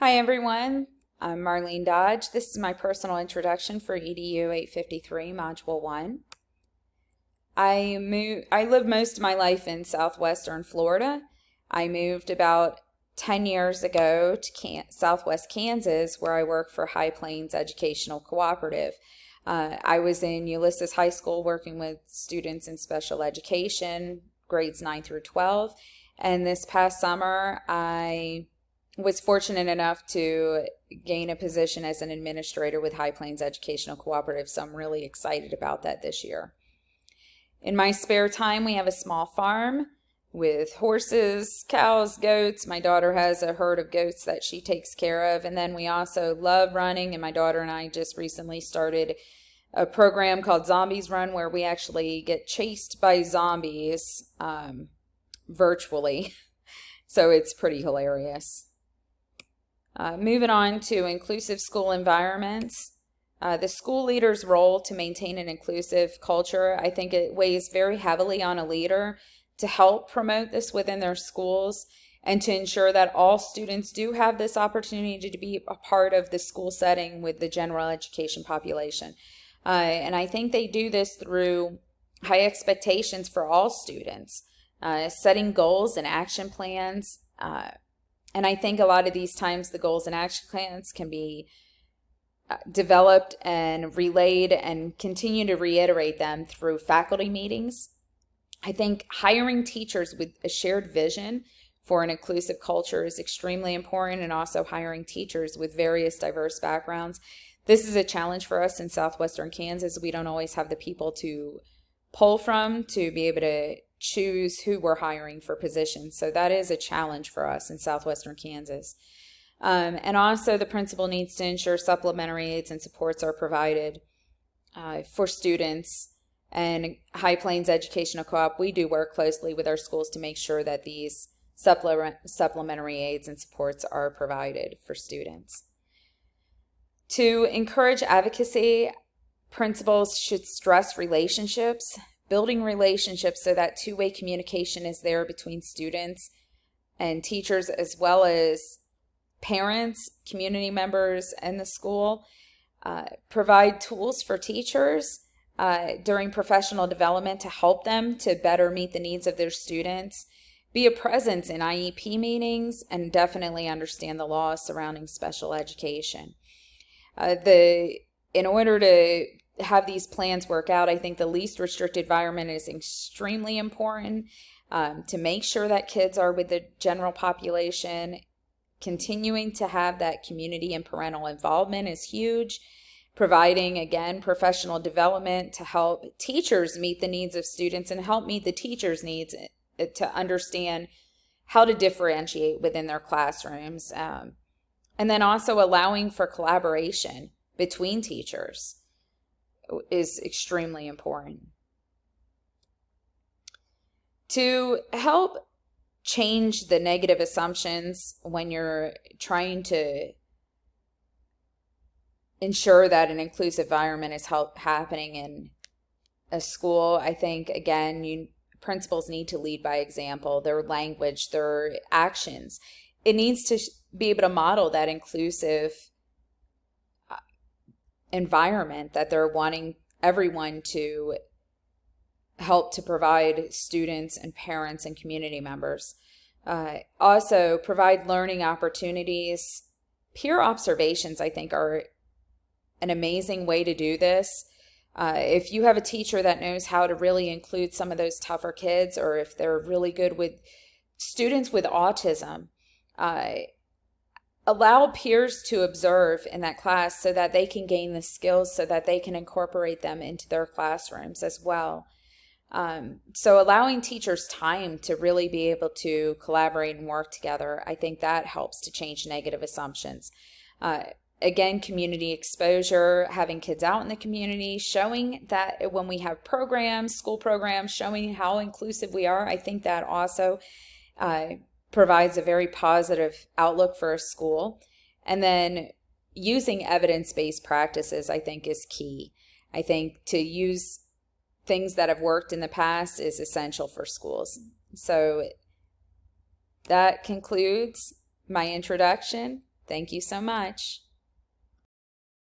Hi everyone, I'm Marlene Dodge. This is my personal introduction for EDU 853 Module 1. I lived most of my life in southwestern Florida. I moved about 10 years ago to southwest Kansas, where I work for High Plains Educational Cooperative. I was in Ulysses High School working with students in special education, grades 9 through 12. And this past summer, I was fortunate enough to gain a position as an administrator with High Plains Educational Cooperative, so I'm really excited about that this year. In my spare time, we have a small farm with horses, cows, goats. My daughter has a herd of goats that she takes care of, and then we also love running, and my daughter and I just recently started a program called Zombies Run, where we actually get chased by zombies virtually, so it's pretty hilarious. Moving on to inclusive school environments. The school leader's role to maintain an inclusive culture, I think it weighs very heavily on a leader to help promote this within their schools and to ensure that all students do have this opportunity to be a part of the school setting with the general education population. And I think they do this through high expectations for all students, setting goals and action plans, and I think a lot of these times the goals and action plans can be developed and relayed and continue to reiterate them through faculty meetings. I think hiring teachers with a shared vision for an inclusive culture is extremely important, and also hiring teachers with various diverse backgrounds. This is a challenge for us in southwestern Kansas. We don't always have the people to pull from to be able to choose who we're hiring for positions. So that is a challenge for us in southwestern Kansas. And also the principal needs to ensure supplementary aids and supports are provided for students. And High Plains Educational Co-op, we do work closely with our schools to make sure that these supplementary aids and supports are provided for students. To encourage advocacy, principals should stress relationships, building relationships so that two-way communication is there between students and teachers, as well as parents, community members, and the school. Provide tools for teachers during professional development to help them to better meet the needs of their students. Be a presence in IEP meetings, and definitely understand the laws surrounding special education. In order to have these plans work out, I think the least restricted environment is extremely important to make sure that kids are with the general population. Continuing to have that community and parental involvement is huge. Providing, again, professional development to help teachers meet the needs of students and help meet the teachers' needs to understand how to differentiate within their classrooms. And then also allowing for collaboration between teachers is extremely important. To help change the negative assumptions when you're trying to ensure that an inclusive environment is happening in a school, I think, again, principals need to lead by example, their language, their actions. It needs to be able to model that inclusive environment that they're wanting everyone to help to provide students and parents and community members. Also, provide learning opportunities. Peer observations, I think, are an amazing way to do this. If you have a teacher that knows how to really include some of those tougher kids, or if they're really good with students with autism, allow peers to observe in that class so that they can gain the skills so that they can incorporate them into their classrooms as well. So allowing teachers time to really be able to collaborate and work together, I think that helps to change negative assumptions. Again, community exposure, having kids out in the community, showing that when we have programs, school programs, showing how inclusive we are, I think that also provides a very positive outlook for a school. And then using evidence-based practices, I think, is key. I think to use things that have worked in the past is essential for schools. So that concludes my introduction. Thank you so much.